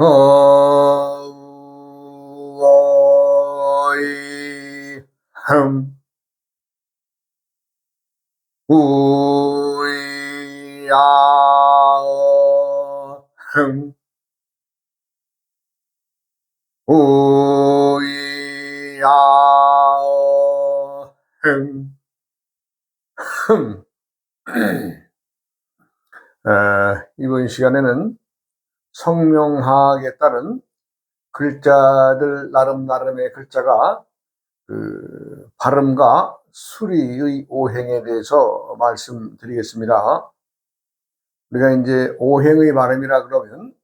어이 우야흠 우야흠 이번 시간에는 성명학에 따른 글자들 나름의 글자가 발음과 수리의 오행에 대해서 말씀드리겠습니다. 우리가 이제 오행의 발음이라 그러면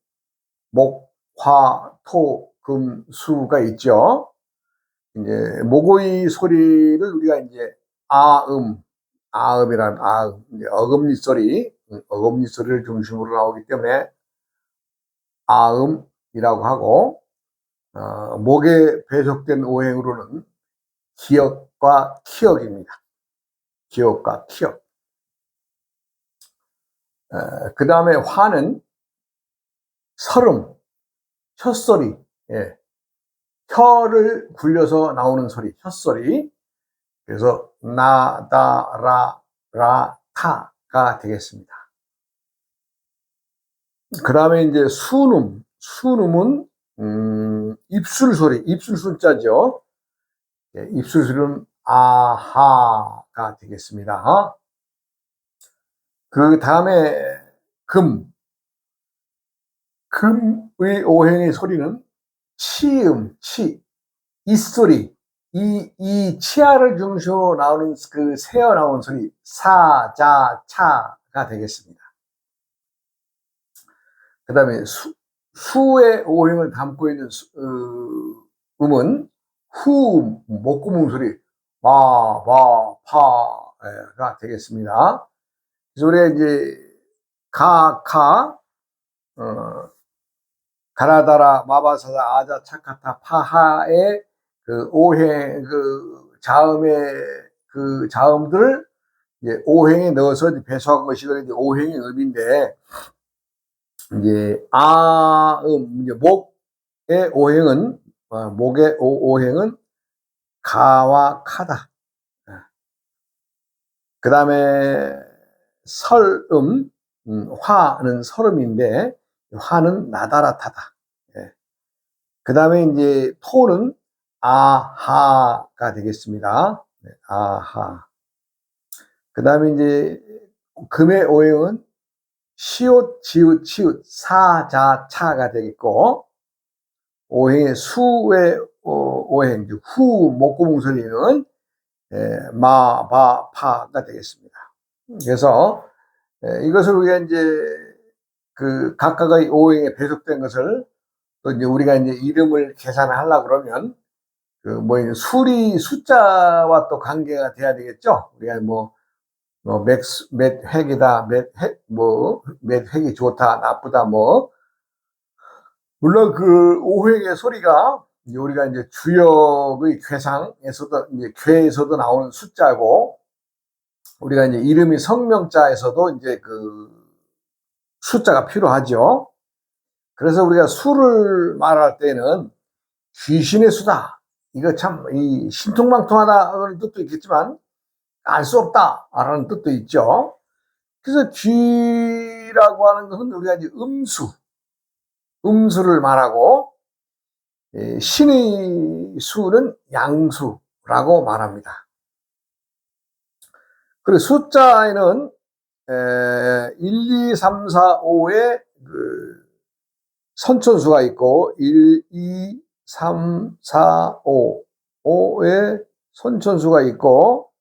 목, 화, 토, 금, 수가 있죠. 이제 목의 소리를 우리가 이제 아음이란 이제 어금니 소리를 중심으로 나오기 때문에 아음이라고 하고, 목에 배속된 오행으로는 기역과 키역입니다. 기역과 키역. 그 다음에 화는 설음, 혀소리, 혀를 굴려서 나오는 소리, 혀소리. 그래서 나, 다, 라, 타가 되겠습니다. 그 다음에 이제 순음은 입술 소리, 입술 숫자죠. 입술 소리는 아하가 되겠습니다. 그 다음에 금의 오행의 소리는 이소리, 이 치아를 중심으로 나오는 그 새어 나오는 소리, 사, 자, 차가 되겠습니다. 그 다음에 수의 오행을 담고 있는 음은 목구멍 소리, 마, 바, 파가 되겠습니다. 그래서 우리가 이제 가라다라, 마바사다, 아자, 차카타, 파하의 그 오행, 그 자음들을 이제 오행에 넣어서 배수한 것이 이제 오행의 음인데, 이제 이제 목의 오행은, 가와 카다. 그 다음에 화는 설음인데, 화는 나다라타다. 그 다음에 이제 토는 아하가 되겠습니다. 아하. 그 다음에 이제 금의 오행은 시옷, 지읒, 치읒, 사, 자, 차가 되겠고, 오행의 수의 오행, 목구멍 소리는 마, 바, 파가 되겠습니다. 그래서 이것을 우리가 이제 각각의 오행에 배속된 것을 또 이제 우리가 이제 이름을 계산하려고 그러면 수리 숫자와 또 관계가 돼야 되겠죠. 우리가 몇 획이다, 몇 획이 좋다, 나쁘다, 물론 그 오행의 소리가 우리가 이제 주역의 궤상에서도 이제 궤에서도 나오는 숫자고, 우리가 이제 이름이 성명자에서도 이제 숫자가 필요하죠. 그래서 우리가 수를 말할 때는 귀신의 수다, 이거 참 신통망통하다는 뜻도 있겠지만 알 수 없다라는 뜻도 있죠. 그래서 귀라고 하는 것은 우리가 이제 음수를 말하고, 신의 수는 양수라고 말합니다. 그리고 숫자에는 1, 2, 3, 4, 5의 선천수가 있고, 1, 2, 3, 4, 5의 선천수가 있고,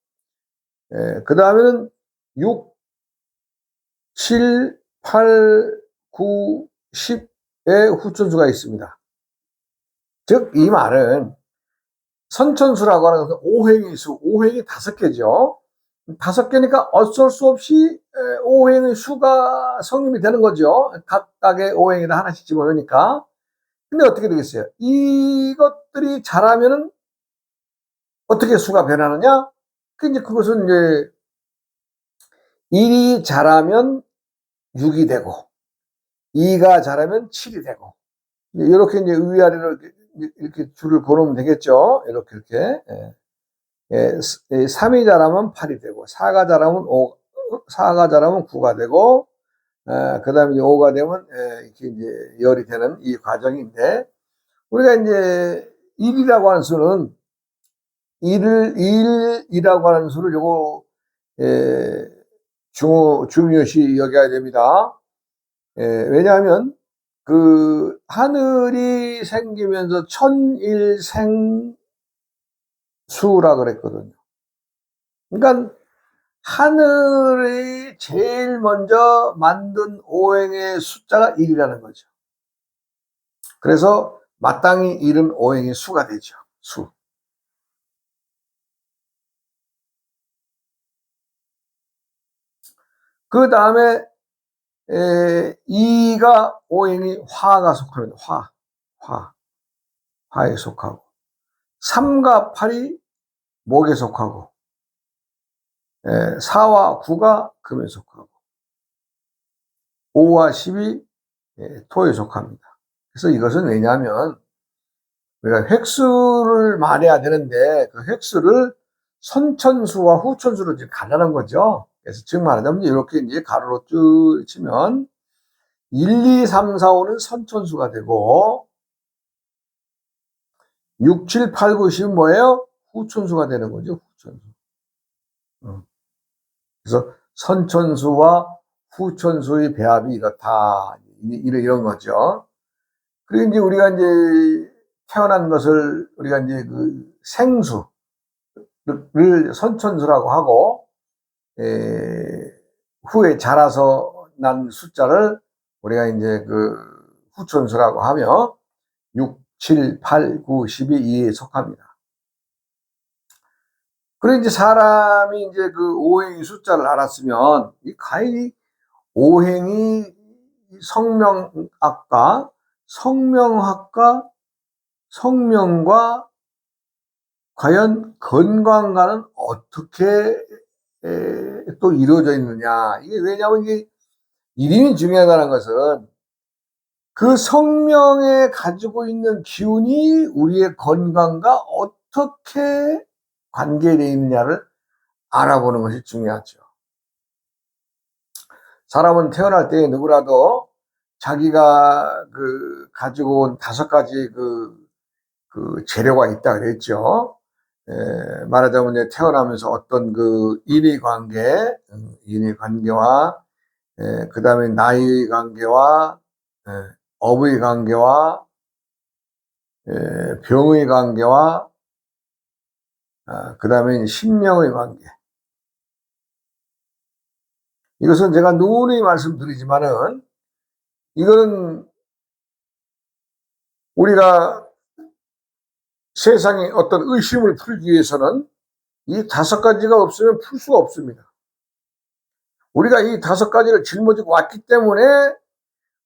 그 다음에는 6, 7, 8, 9, 10의 후천수가 있습니다. 즉, 이 말은 선천수라고 하는 것은 오행의 수, 오행이 5개죠. 5개니까 어쩔 수 없이 오행의 수가 성립이 되는 거죠. 각각의 오행에다 하나씩 집어넣으니까. 근데 어떻게 되겠어요? 이것들이 자라면은 어떻게 수가 변하느냐? 그것은 이제 1이 자라면 6이 되고, 2가 자라면 7이 되고, 이렇게 이제 위아래로 이렇게 줄을 걸으면 되겠죠. 이렇게. 예, 3이 자라면 8이 되고, 4가 자라면 9가 되고, 그 다음에 5가 되면, 이렇게 이제 열이 되는 이 과정인데, 우리가 이제 1이라고 하는 수는, 1이라고 하는 수를 요거, 중요시 여겨야 됩니다. 왜냐하면, 그, 하늘이 생기면서 천일생수라 그랬거든요. 그러니까, 하늘이 제일 먼저 만든 오행의 숫자가 1이라는 거죠. 그래서 마땅히 1은 오행의 수가 되죠. 수. 그 다음에 2가 오행이 화가 속합니다. 화에 속하고, 3가 8이 목에 속하고, 4와 9가 금에 속하고, 5와 10이 토에 속합니다. 그래서 이것은 왜냐하면 우리가 획수를 말해야 되는데 그 획수를 선천수와 후천수로 이제 가르는 거죠. 그래서 즉 말하자면 이렇게 이제 가로로 쭉 치면 1, 2, 3, 4, 5는 선천수가 되고 6, 7, 8, 9, 10은 뭐예요? 후천수가 되는 거죠. 후천수. 그래서 선천수와 후천수의 배합이 이렇다. 이런 거죠. 그리고 이제 우리가 이제 태어난 것을 우리가 이제 그 생수를 선천수라고 하고, 후에 자라서 난 숫자를 우리가 이제 그 후천수라고 하며 6, 7, 8, 9, 12, 2에 속합니다. 그리고 이제 사람이 이제 그 오행의 숫자를 알았으면 이 가히 오행이 성명학과, 성명과 과연 건강과는 어떻게 또 이루어져 있느냐. 이게 왜냐하면 이게 이름이 중요하다는 것은 그 성명에 가지고 있는 기운이 우리의 건강과 어떻게 관계되어 있느냐를 알아보는 것이 중요하죠. 사람은 태어날 때 누구라도 자기가 그 가지고 온 5가지 그 재료가 있다 그랬죠. 말하자면 태어나면서 어떤 그 인의 관계와 그 다음에 나이의 관계와 업의 관계와 병의 관계와 그 다음에 신명의 관계. 이것은 제가 누누이 말씀드리지만은 이거는 우리가 세상에 어떤 의심을 풀기 위해서는 이 5가지가 없으면 풀 수가 없습니다. 우리가 이 5가지를 짊어지고 왔기 때문에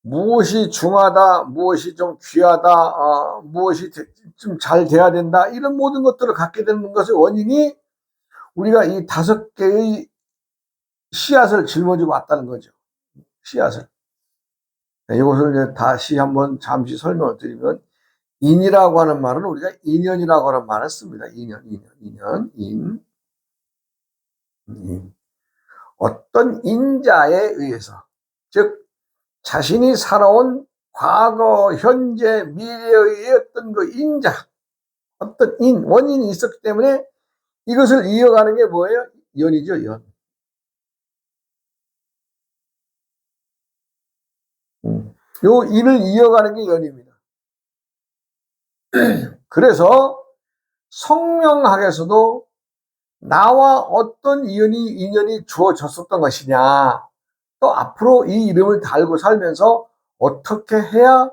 무엇이 중하다, 무엇이 좀 귀하다, 무엇이 좀 잘 돼야 된다, 이런 모든 것들을 갖게 되는 것의 원인이 우리가 이 5개의 씨앗을 짊어지고 왔다는 거죠. 씨앗을. 이것을 이제 다시 한번 잠시 설명을 드리면, 인이라고 하는 말은 우리가 인연이라고 하는 말을 씁니다. 인. 어떤 인자에 의해서, 즉 자신이 살아온 과거, 현재, 미래의 어떤 그 인자, 어떤 원인이 있었기 때문에 이것을 이어가는 게 뭐예요? 연이죠, 연. 요 인을 이어가는 게 연입니다. 그래서 성명학에서도 나와 어떤 인연이 주어졌었던 것이냐, 또 앞으로 이 이름을 달고 살면서 어떻게 해야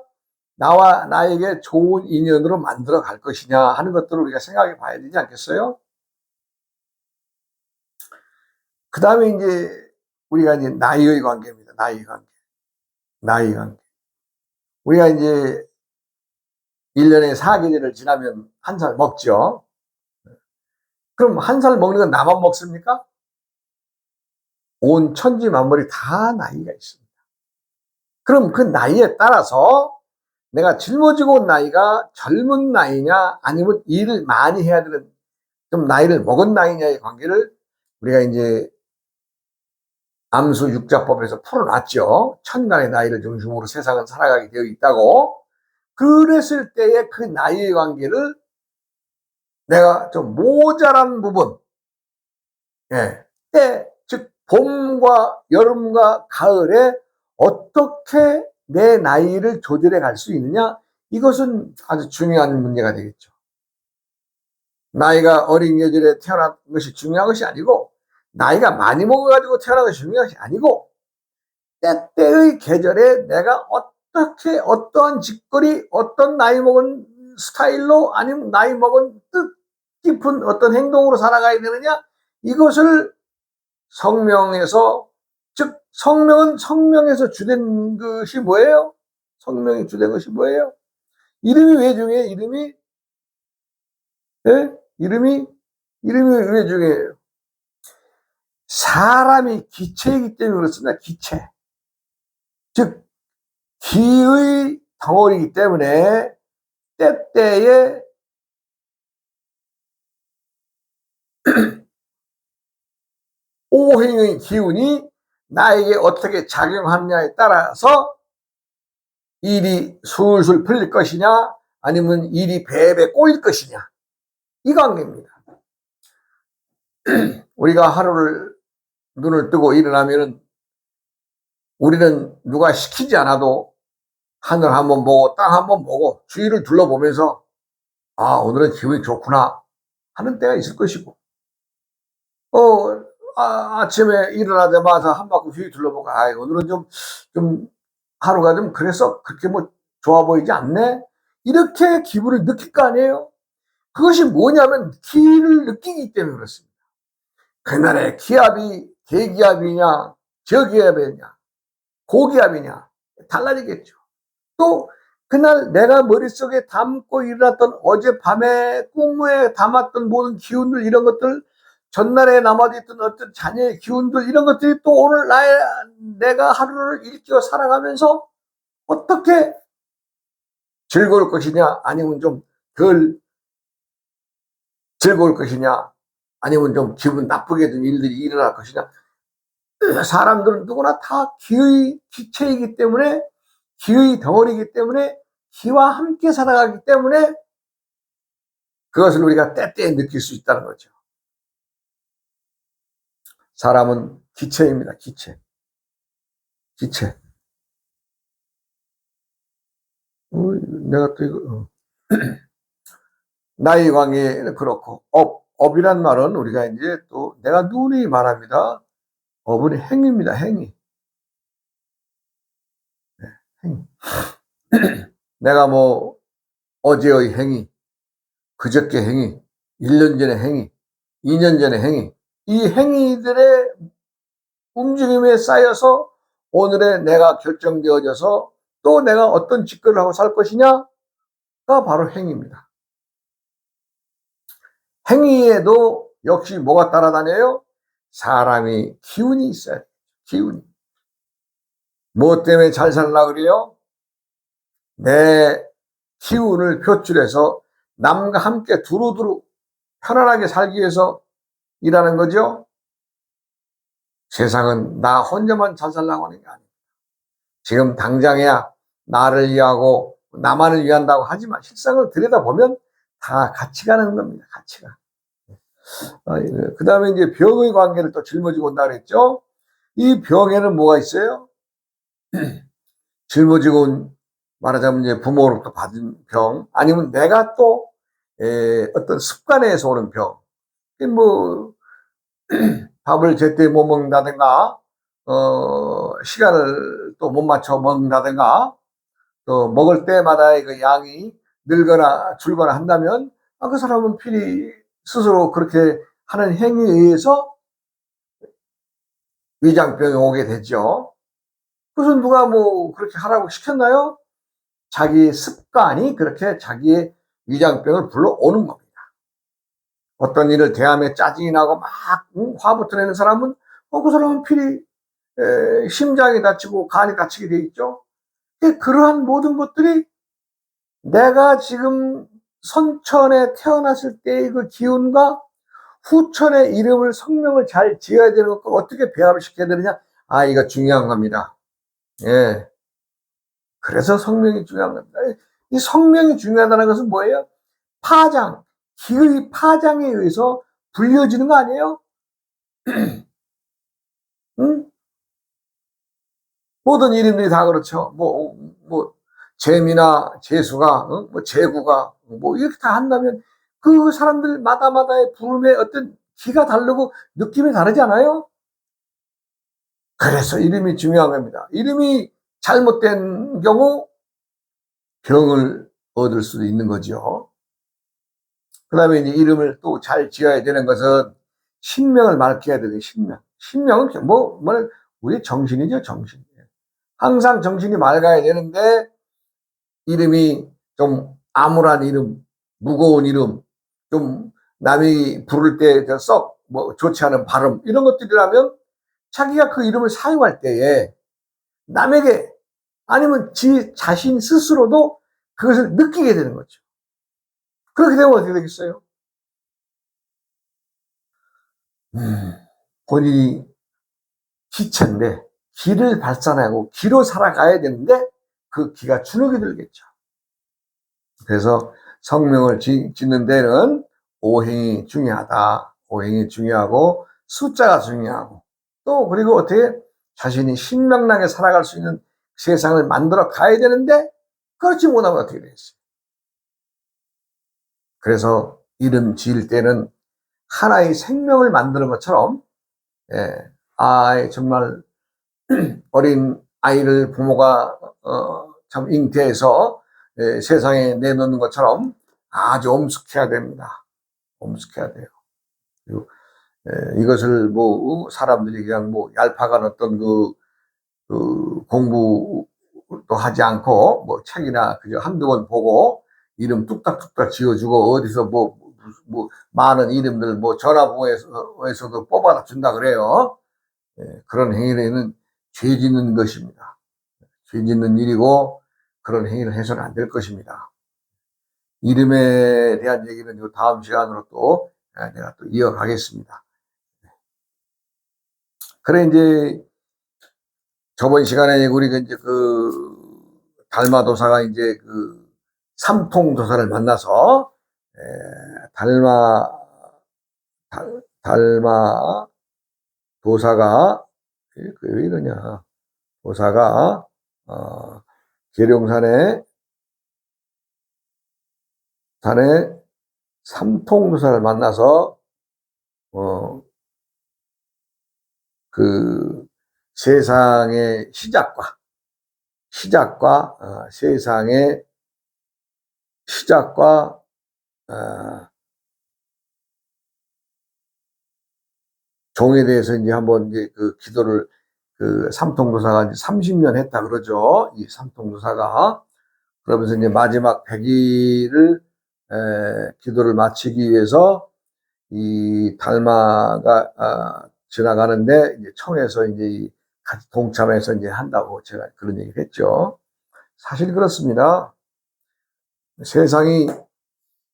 나와 나에게 좋은 인연으로 만들어 갈 것이냐 하는 것들을 우리가 생각해 봐야 되지 않겠어요? 그 다음에 이제 우리가 이제 나이의 관계입니다. 나이 관계. 우리가 이제 1년에 4계절을 지나면 1살 먹죠. 그럼 1살 먹는 건 나만 먹습니까? 온 천지 만물이 다 나이가 있습니다. 그럼 그 나이에 따라서 내가 짊어지고 온 나이가 젊은 나이냐 아니면 일을 많이 해야 되는 좀 나이를 먹은 나이냐의 관계를 우리가 이제 암수 육자법에서 풀어놨죠. 천간의 나이를 중심으로 세상은 살아가게 되어 있다고. 그랬을 때의 그 나이의 관계를 내가 좀 모자란 부분, 예, 때, 즉 봄과 여름과 가을에 어떻게 내 나이를 조절해 갈 수 있느냐, 이것은 아주 중요한 문제가 되겠죠. 나이가 어린 계절에 태어난 것이 중요한 것이 아니고, 나이가 많이 먹어가지고 태어난 것이 중요한 것이 아니고, 때때의 계절에 내가 어떻게 어떠한 짓거리, 어떤 나이 먹은 스타일로 아니면 나이 먹은 뜻깊은 어떤 행동으로 살아가야 되느냐, 이것을 성명에서, 즉 성명은 성명에서 주된 것이 뭐예요? 성명이 주된 것이 뭐예요? 이름이 왜 중요해? 이름이, 예? 이름이 왜 중요해요? 사람이 기체이기 때문에 그렇습니다. 기체. 즉 기의 덩어리이기 때문에 때때에 오행의 기운이 나에게 어떻게 작용하느냐에 따라서 일이 술술 풀릴 것이냐 아니면 일이 배배 꼬일 것이냐, 이 관계입니다. 우리가 하루를 눈을 뜨고 일어나면은 우리는 누가 시키지 않아도 하늘 한번 보고 땅 한번 보고 주위를 둘러보면서 아, 오늘은 기분이 좋구나 하는 때가 있을 것이고, 아침에 일어나자마자 한 바퀴 주위 둘러보고 아, 오늘은 좀 하루가 좀 그래서 그렇게 뭐 좋아 보이지 않네, 이렇게 기분을 느낄 거 아니에요. 그것이 뭐냐면 기를 느끼기 때문에 그렇습니다. 그날의 기압이 대기압이냐 저기압이냐 고기압이냐 달라지겠죠. 또 그날 내가 머릿속에 담고 일어났던 어젯밤에 꿈에 담았던 모든 기운들, 이런 것들, 전날에 남아있던 어떤 자녀의 기운들, 이런 것들이 또 오늘 내가 하루를 일깨워 살아가면서 어떻게 즐거울 것이냐 아니면 좀 덜 즐거울 것이냐 아니면 좀 기분 나쁘게 된 일들이 일어날 것이냐, 사람들은 누구나 다 기의 기체이기 때문에, 기의 덩어리이기 때문에, 기와 함께 살아가기 때문에 그것을 우리가 때때에 느낄 수 있다는 거죠. 사람은 기체입니다. 기체. 내가 또 이거 나이 관계는 그렇고, 업이란 말은 우리가 이제 또 내가 누누이 말합니다. 업은 행위입니다. 행위. 행위. 내가 뭐 어제의 행위, 그저께 행위, 1년 전의 행위, 2년 전의 행위, 이 행위들의 움직임에 쌓여서 오늘의 내가 결정되어져서 또 내가 어떤 직거를 하고 살 것이냐가 바로 행위입니다. 행위에도 역시 뭐가 따라다녀요? 사람이 기운이 있어야 돼요. 기운이. 뭐 때문에 잘 살려고 그래요? 내 기운을 표출해서 남과 함께 두루두루 편안하게 살기 위해서 일하는 거죠. 세상은 나 혼자만 잘 살려고 하는 게 아니에요. 지금 당장이야 나를 위하고 나만을 위한다고 하지만 실상을 들여다보면 다 같이 가는 겁니다. 같이가. 그 다음에 이제 병의 관계를 또 짊어지고 온다 그랬죠. 이 병에는 뭐가 있어요? 짊어지고 온, 말하자면 이제 부모로부터 받은 병, 아니면 내가 또 어떤 습관에서 오는 병. 뭐 밥을 제때 못 먹는다든가, 시간을 또 못 맞춰 먹는다든가, 또 먹을 때마다의 그 양이 늘거나 줄거나 한다면, 그 사람은 필히 스스로 그렇게 하는 행위에 의해서 위장병이 오게 되죠. 그것은 누가 뭐 그렇게 하라고 시켰나요? 자기의 습관이 그렇게 자기의 위장병을 불러오는 겁니다. 어떤 일을 대하며 짜증이 나고 막 화부터 내는 사람은 그 사람은 필히 심장이 다치고 간이 다치게 돼 있죠. 그러한 모든 것들이 내가 지금 선천에 태어났을 때의 그 기운과 후천의 이름을 성명을 잘 지어야 되는 것과 어떻게 배합을 시켜야 되느냐. 아, 이거 중요한 겁니다. 예. 그래서 성명이 중요한 겁니다. 이 성명이 중요하다는 것은 뭐예요? 파장, 기의 파장에 의해서 불려지는 거 아니에요? 응? 모든 이름들이 다 그렇죠. 재미나 재수가, 뭐 재구가, 뭐 이렇게 다 한다면 그 사람들마다마다의 부름의 어떤 기가 다르고 느낌이 다르잖아요? 그래서 이름이 중요한 겁니다. 이름이 잘못된 경우 병을 얻을 수도 있는 거죠. 그 다음에 이제 이름을 또 잘 지어야 되는 것은 신명을 맑혀야 되는 신명. 신명은 우리 정신이죠, 정신. 항상 정신이 맑아야 되는데 이름이 좀 암울한 이름, 무거운 이름, 좀 남이 부를 때 썩 좋지 않은 발음 이런 것들이라면 자기가 그 이름을 사용할 때에 남에게 아니면 지 자신 스스로도 그것을 느끼게 되는 거죠. 그렇게 되면 어떻게 되겠어요? 본인이 기체인데 기를 발산하고 기로 살아가야 되는데 그 기가 주눅이 들겠죠. 그래서 성명을 짓는 데는 오행이 중요하다. 오행이 중요하고 숫자가 중요하고 또 그리고 어떻게 자신이 신명나게 살아갈 수 있는 세상을 만들어 가야 되는데 그렇지 못하면 어떻게 되겠어요? 그래서 이름 지을 때는 하나의 생명을 만드는 것처럼 예, 정말 어린 아이를 부모가 참 잉태해서 세상에 내놓는 것처럼 아주 엄숙해야 됩니다. 엄숙해야 돼요. 그리고 이것을 사람들이 그냥 얄팍한 어떤 공부도 하지 않고 책이나 그저 한두 번 보고 이름 뚝딱뚝딱 지어주고 어디서 많은 이름들 전화번호에서도 뽑아다 준다 그래요. 그런 행위는 죄 짓는 것입니다. 죄 짓는 일이고 그런 행위를 해서는 안 될 것입니다. 이름에 대한 얘기는 다음 시간으로 또 내가 또 이어가겠습니다. 그래 이제 저번 시간에 우리가 이제 달마도사가 이제 삼통도사를 만나서 달마 도사가 왜 이러냐 도사가 계룡산에 삼통도사를 만나서 세상의 세상의 시작과 종에 대해서 이제 한번 이제 기도를 삼통도사가 이제 30년 했다 그러죠. 이 삼통도사가 그러면서 이제 마지막 100일을 기도를 마치기 위해서 이 달마가 지나가는데 이제 청에서 이제 같이 동참해서 이제 한다고 제가 그런 얘기를 했죠. 사실 그렇습니다. 세상이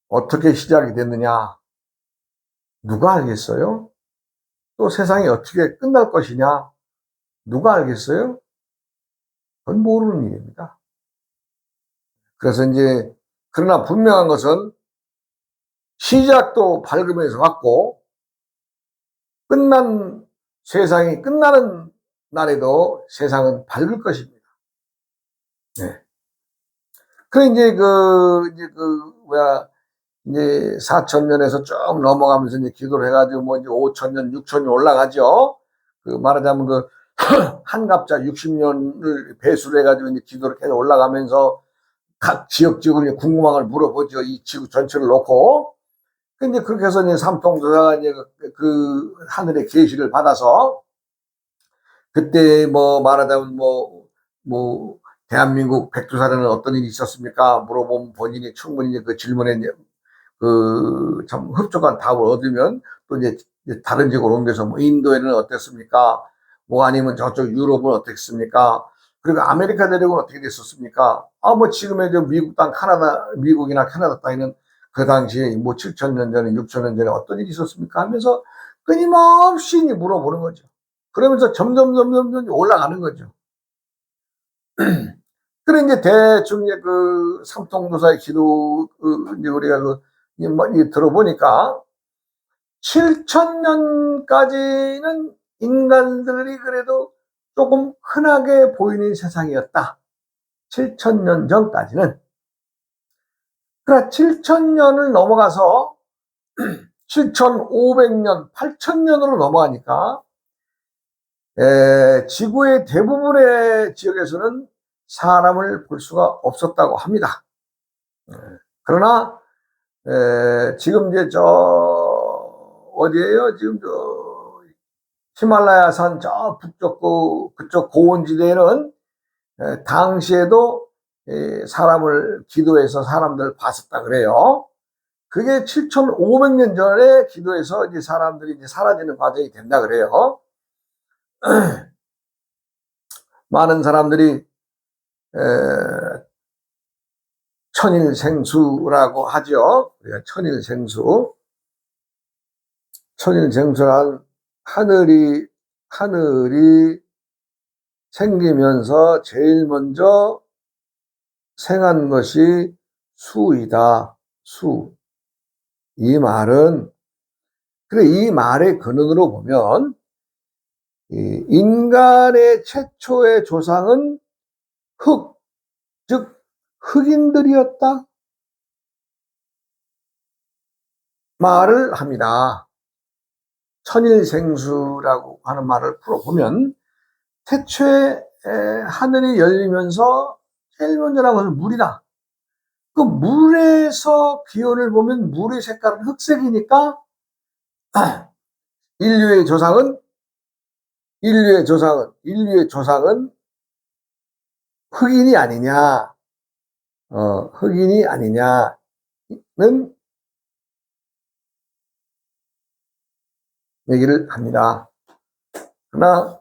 어떻게 시작이 됐느냐 누가 알겠어요? 또 세상이 어떻게 끝날 것이냐 누가 알겠어요? 그건 모르는 일입니다. 그래서 이제 그러나 분명한 것은 시작도 밝음에서 왔고 세상이 끝나는 날에도 세상은 밝을 것입니다. 네. 그래 이제 이제 4,000년에서 쭉 넘어가면서 이제 기도를 해가지고 이제 5,000년, 6,000년 올라가죠. 말하자면 한갑자 60년을 배수를 해가지고 이제 기도를 계속 올라가면서 각 지역적으로 궁금한 걸 물어보죠. 이 지구 전체를 놓고. 근데 그렇게 해서 이제 삼통도사가 이제 하늘의 계시를 받아서 그때 말하자면 대한민국 백두산에는 어떤 일이 있었습니까? 물어보면 본인이 충분히 이제 그 질문에 이제 참 흡족한 답을 얻으면 또 이제 다른 지역으로 옮겨서 인도에는 어땠습니까? 아니면 저쪽 유럽은 어땠습니까? 그리고 아메리카 대륙은 어떻게 됐었습니까? 뭐 지금의 저 미국 땅, 미국이나 캐나다 땅에는 그 당시에 뭐 7,000년 전에, 6,000년 전에 어떤 일이 있었습니까? 하면서 끊임없이 물어보는 거죠. 그러면서 점점 올라가는 거죠. 그래, 이제 대충 이제 그 삼통도사의 기도, 이제 우리가 들어보니까 7,000년까지는 인간들이 그래도 조금 흔하게 보이는 세상이었다. 7,000년 전까지는. 그러나 7,000년을 넘어가서 7,500년, 8,000년으로 넘어가니까 지구의 대부분의 지역에서는 사람을 볼 수가 없었다고 합니다. 그러나 지금 이제 어디에요? 지금 히말라야산 저 북쪽 그쪽 고원지대에는 당시에도 사람을 기도해서 사람들 봤었다 그래요. 그게 7,500년 전에 기도해서 이제 사람들이 이제 사라지는 과정이 된다 그래요. 많은 사람들이 천일생수라고 하죠. 우리가 천일생수란 하늘이 생기면서 제일 먼저 생한 것이 수이다. 수. 이 말은, 그래, 이 말의 근원으로 보면, 인간의 최초의 조상은 흙, 즉, 흑인들이었다. 말을 합니다. 천일생수라고 하는 말을 풀어보면, 태초에 하늘이 열리면서 제일 먼저 나온 것은 물이다. 그 물에서 기온을 보면 물의 색깔은 흑색이니까 인류의 조상은 흑인이 아니냐, 흑인이 아니냐는 얘기를 합니다. 그러나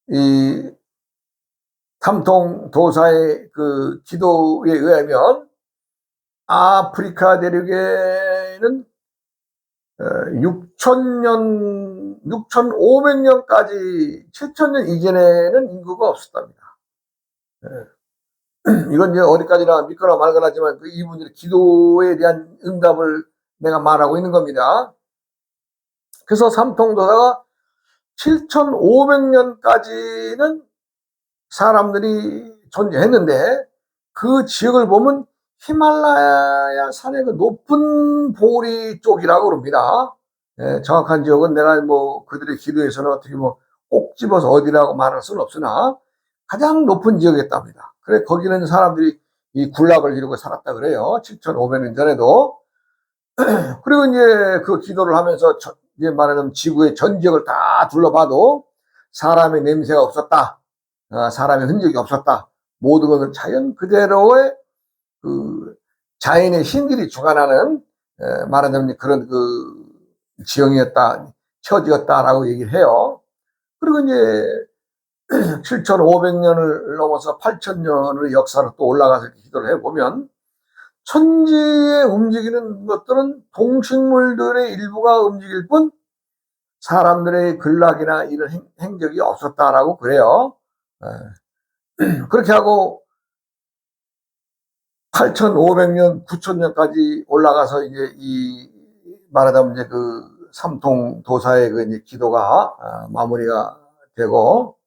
이 삼통도사의 그 기도에 의하면 아프리카 대륙에는 6,500년까지 7,000년 이전에는 인구가 없었답니다. 이건 이제 어디까지나 믿거나 말거나 하지만 그 이분들의 기도에 대한 응답을 내가 말하고 있는 겁니다. 그래서 삼통도사가 7,500년까지는 사람들이 존재했는데 그 지역을 보면 히말라야 산의 그 높은 보리 쪽이라고 그럽니다. 정확한 지역은 내가 뭐 그들의 기도에서는 어떻게 뭐 꼭 집어서 어디라고 말할 수는 없으나 가장 높은 지역이었답니다. 그래, 거기는 사람들이 이 군락을 이루고 살았다 그래요. 7,500년 전에도. 그리고 이제 그 기도를 하면서 이제 말하자면 지구의 전 지역을 다 둘러봐도 사람의 냄새가 없었다. 사람의 흔적이 없었다. 모든 것은 자연 그대로의 그 자연의 신들이 주관하는 말하자면 그런 그 지형이었다, 처지였다라고 얘기를 해요. 그리고 이제 7,500년을 넘어서 8,000년의 역사로 또 올라가서 기도를 해보면 천지에 움직이는 것들은 동식물들의 일부가 움직일 뿐 사람들의 근락이나 이런 행적이 없었다라고 그래요. 그렇게 하고 8,500년, 9,000년까지 올라가서 이제 이 말하자면 이제 그 삼통도사의 그 이제 기도가 마무리가 되고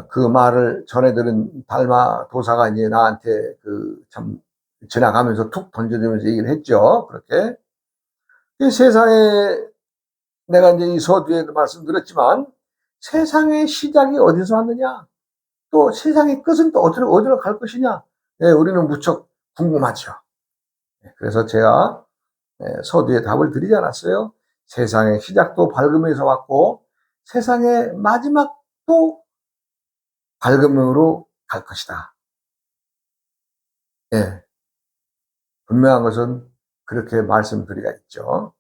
그 말을 전해들은 달마 도사가 이제 나한테 그 참 지나가면서 툭 던져주면서 얘기를 했죠. 그렇게 이 세상에 내가 이제 이 서두에도 말씀드렸지만 세상의 시작이 어디서 왔느냐, 또 세상의 끝은 또 어디로 갈 것이냐, 우리는 무척 궁금하죠. 그래서 제가 서두에 답을 드리지 않았어요. 세상의 시작도 밝음에서 왔고 세상의 마지막도 밝음으로 갈 것이다. 분명한 것은 그렇게 말씀드리가 있죠.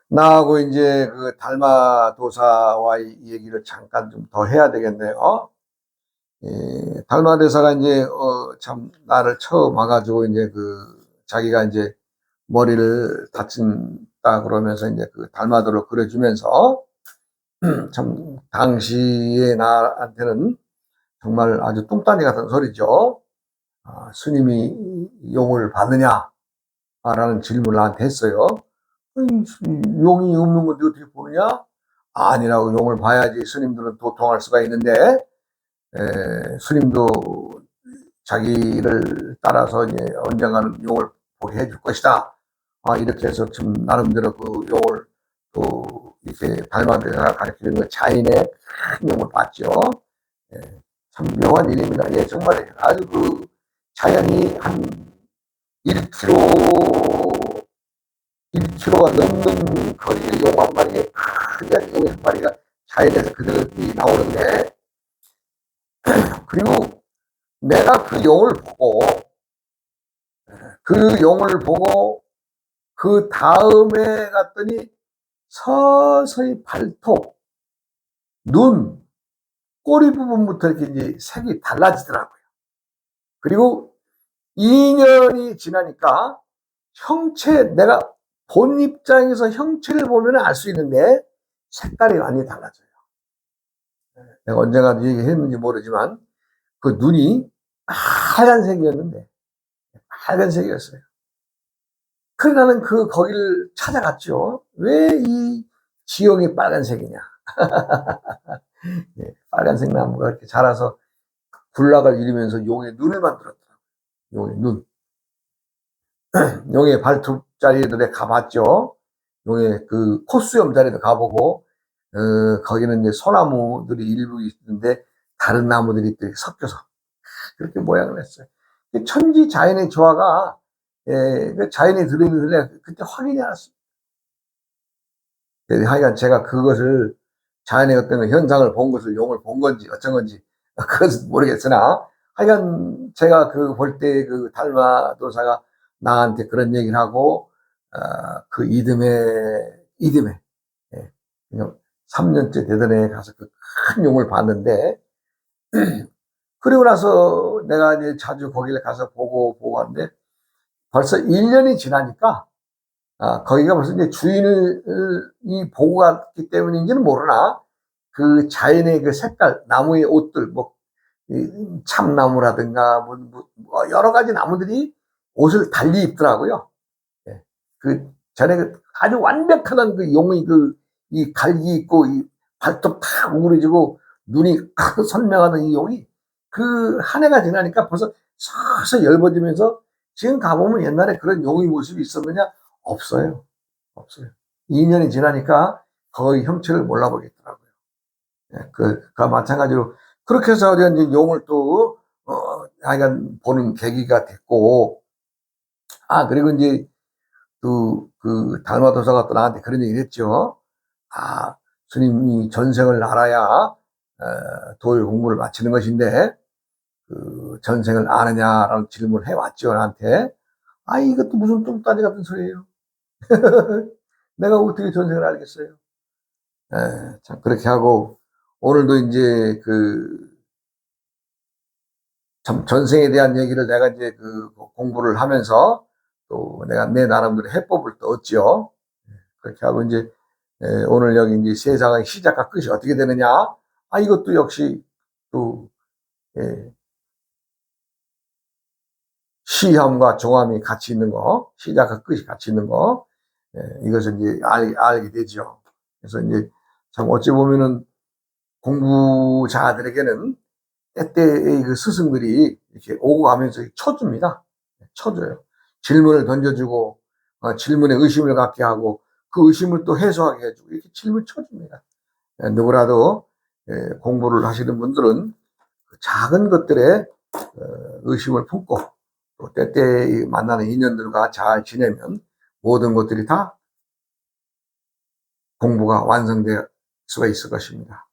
나하고 이제 그 달마 도사와의 얘기를 잠깐 좀 더 해야 되겠네요. 달마대사가 이제, 참, 나를 처음 와가지고, 이제 자기가 이제 머리를 다친다 그러면서 이제 달마도를 그려주면서, 참, 당시에 나한테는 정말 아주 뚱딴이 같은 소리죠. 스님이 용을 받느냐? 라는 질문을 나한테 했어요. 용이 없는 건데 어떻게 보느냐? 아니라고, 용을 봐야지 스님들은 도통할 수가 있는데, 스님도 자기를 따라서 이제 언젠가는 용을 보게 해줄 것이다. 이렇게 해서 좀 나름대로 용을 또 이렇게 달마대사가 가르치는 자인의 큰 용을 봤죠. 참 묘한 일입니다. 정말 아주 자연이 한 1km, 1km가 넘는 거리의 용 한 마리에 큰 용 한 마리가 자연에서 그대로 나오는데, 그리고 내가 그 용을 보고 그 다음에 갔더니 서서히 발톱, 눈, 꼬리 부분부터 이렇게 이제 색이 달라지더라고요. 그리고 2년이 지나니까 내가 본 입장에서 형체를 보면 알 수 있는데 색깔이 많이 달라져요. 내가 언젠가 얘기했는지 모르지만 그 눈이 빨간색이었는데, 빨간색이었어요. 그래서 나는 거기를 찾아갔죠. 왜 이 지형이 빨간색이냐. 빨간색 나무가 이렇게 자라서 군락을 이루면서 용의 눈을 만들었더라고요. 용의 눈. 용의 발톱 자리에도 내가 가봤죠. 용의 콧수염 자리도 가보고, 거기는 이제 소나무들이 일부 있는데 다른 나무들이 또 섞여서 그렇게 모양을 했어요. 천지 자연의 조화가, 자연이 들어있는 내가 그때 확인이 알았어요. 하여간 제가 그것을, 자연의 어떤 현상을 본 것을 용을 본 건지 어쩐 건지 그것은 모르겠으나, 하여간 제가 볼 때 달마도사가 나한테 그런 얘기를 하고, 이듬해 3년째 되던 해 가서 큰 용을 봤는데, 그리고 나서 내가 이제 자주 거기를 가서 보고 왔는데, 벌써 1년이 지나니까, 거기가 벌써 이제 주인이 보고 갔기 때문인지는 모르나, 자연의 색깔, 나무의 옷들, 참나무라든가, 여러 가지 나무들이 옷을 달리 입더라고요. 전에 아주 완벽한 용의 이 갈기 있고, 이 발톱 탁 우그러지고, 눈이 선명하던 이 용이 한 해가 지나니까 벌써 서서 넓어지면서, 지금 가보면 옛날에 그런 용의 모습이 있었느냐? 없어요. 없어요. 2년이 지나니까 거의 형체를 몰라보겠더라고요. 마찬가지로 그렇게 해서 이제 용을 또 하여간 보는 계기가 됐고, 그리고 이제 달마도사가 또 나한테 그런 얘기를 했죠. 스님이 전생을 알아야 도의 공부를 마치는 것인데, 전생을 아느냐라는 질문을 해왔죠, 나한테. 이것도 무슨 뚱따지 같은 소리예요. 내가 어떻게 전생을 알겠어요. 참 그렇게 하고, 오늘도 이제 참 전생에 대한 얘기를 내가 이제 공부를 하면서 또 내가 내 나름대로 해법을 또 얻죠. 그렇게 하고 이제 오늘 여기 이제 세상의 시작과 끝이 어떻게 되느냐. 이것도 역시 또 시함과 종함이 같이 있는 거, 시작과 끝이 같이 있는 거, 이것을 이제 알게 되죠. 그래서 이제 참 어찌 보면은 공부자들에게는 때때의 스승들이 이렇게 오고 가면서 쳐줍니다. 쳐줘요. 질문을 던져주고, 질문에 의심을 갖게 하고, 그 의심을 또 해소하게 해주고, 이렇게 질문을 쳐줍니다. 누구라도 공부를 하시는 분들은 작은 것들에 의심을 품고, 또 때때 만나는 인연들과 잘 지내면 모든 것들이 다 공부가 완성될 수가 있을 것입니다.